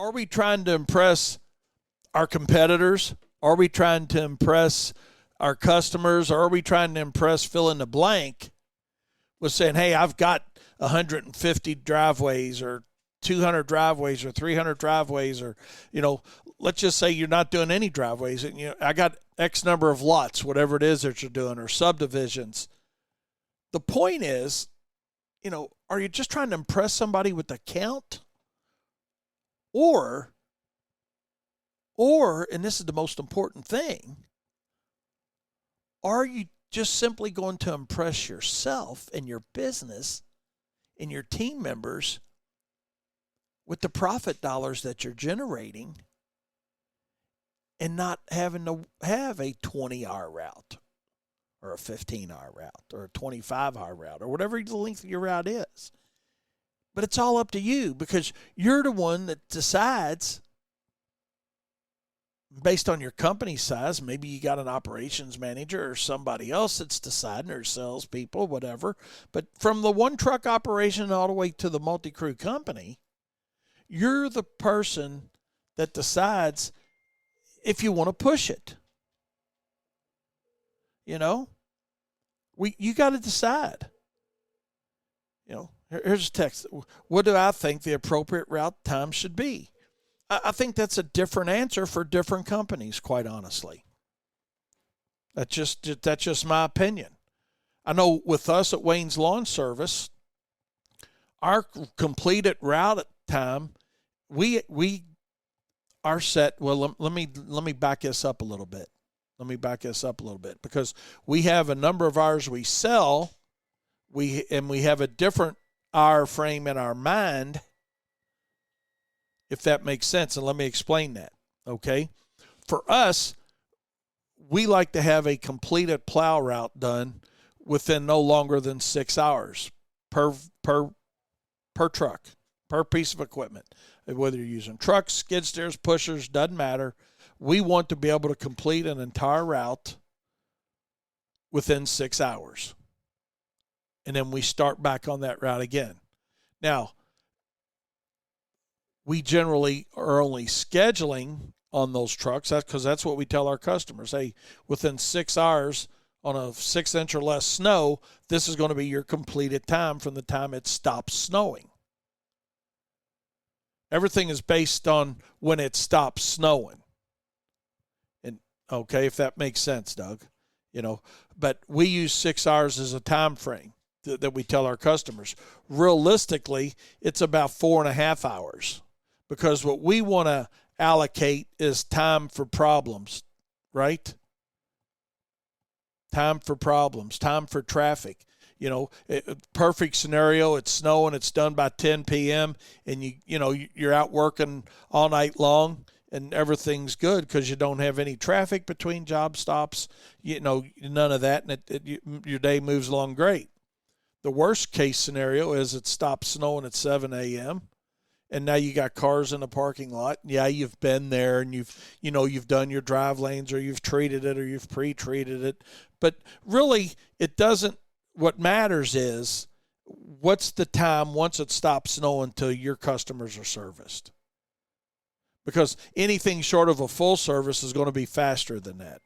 Are we trying to impress our competitors? Are we trying to impress our customers? Or are we trying to impress fill in the blank with saying, hey, I've got 150 driveways or 200 driveways or 300 driveways, or, let's just say you're not doing any driveways and I got X number of lots, whatever it is that you're doing, or subdivisions. The point is, are you just trying to impress somebody with the count? Or, and this is the most important thing, are you just simply going to impress yourself and your business and your team members with the profit dollars that you're generating and not having to have a 20-hour route or a 15-hour route or a 25-hour route or whatever the length of your route is? But it's all up to you, because you're the one that decides based on your company size. Maybe you got an operations manager or somebody else that's deciding, or salespeople, whatever. But from the one truck operation all the way to the multi-crew company, you're the person that decides if you want to push it. You got to decide. Here's a text. What do I think the appropriate route time should be? I think that's a different answer for different companies, quite honestly. That's just my opinion. I know with us at Wayne's Lawn Service, our completed route time, we are set. Well, let me back this up a little bit. Because we have a number of hours we sell, we have a different hour frame in our mind, if that makes sense. And let me explain that. Okay. For us, we like to have a completed plow route done within no longer than 6 hours per truck, per piece of equipment. Whether you're using trucks, skid steers, pushers, doesn't matter. We want to be able to complete an entire route within 6 hours. And then we start back on that route again. Now, we generally are only scheduling on those trucks. That's because that's what we tell our customers. Hey, within 6 hours on a 6-inch or less snow, this is going to be your completed time from the time it stops snowing. Everything is based on when it stops snowing. And okay, if that makes sense, Doug, but we use 6 hours as a time frame that we tell our customers. Realistically, it's about 4.5 hours, because what we want to allocate is time for problems, right? Time for problems, time for traffic. Perfect scenario, it's snowing, it's done by 10 p.m. and you're out working all night long and everything's good because you don't have any traffic between job stops, none of that, and your day moves along great. The worst case scenario is it stops snowing at 7 a.m. and now you got cars in the parking lot. Yeah, you've been there and you've done your drive lanes, or you've treated it, or you've pre-treated it. But really, it doesn't. What matters is what's the time once it stops snowing until your customers are serviced. Because anything short of a full service is going to be faster than that.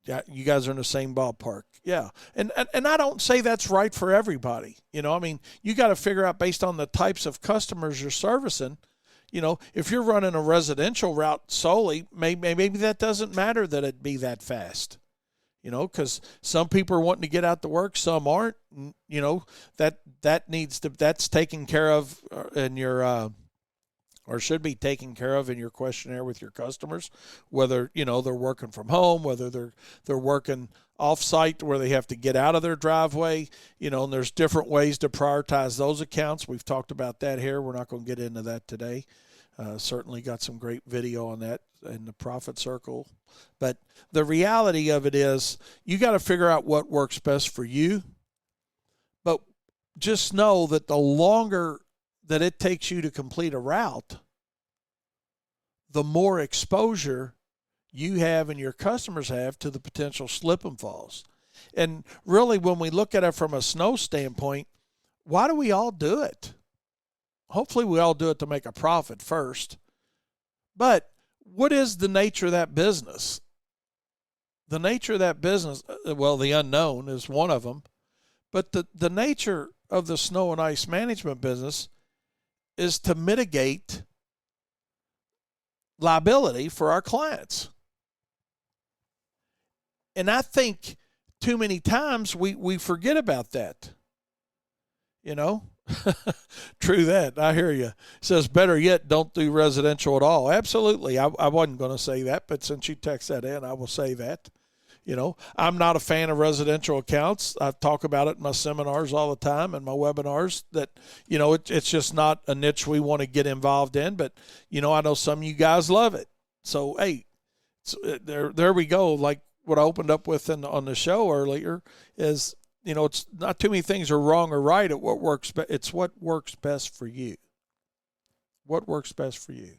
Yeah, you guys are in the same ballpark. Yeah. And I don't say that's right for everybody. You got to figure out based on the types of customers you're servicing. If you're running a residential route solely, maybe that doesn't matter that it be that fast. Because some people are wanting to get out to work, some aren't. That's taken care of in your or should be taken care of in your questionnaire with your customers, whether, they're working from home, whether they're working off-site where they have to get out of their driveway, and there's different ways to prioritize those accounts. We've talked about that here. We're not going to get into that today. Certainly got some great video on that in the Profit Circle. But the reality of it is you got to figure out what works best for you. But just know that the longer that it takes you to complete a route, the more exposure you have and your customers have to the potential slip and falls. And really, when we look at it from a snow standpoint, why do we all do it? Hopefully we all do it to make a profit first. But what is the nature of that business? The nature of that business, well, the unknown is one of them. But the nature of the snow and ice management business is to mitigate liability for our clients. And I think too many times we forget about that. You know? True that. I hear you. It says, better yet, don't do residential at all. Absolutely. I wasn't going to say that, but since you text that in, I will say that. You know, I'm not a fan of residential accounts. I talk about it in my seminars all the time and my webinars that, you know, it's just not a niche we want to get involved in. But, you know, I know some of you guys love it. So, hey, there we go. Like what I opened up with on the show earlier is, you know, it's not too many things are wrong or right at what works, but it's what works best for you. What works best for you.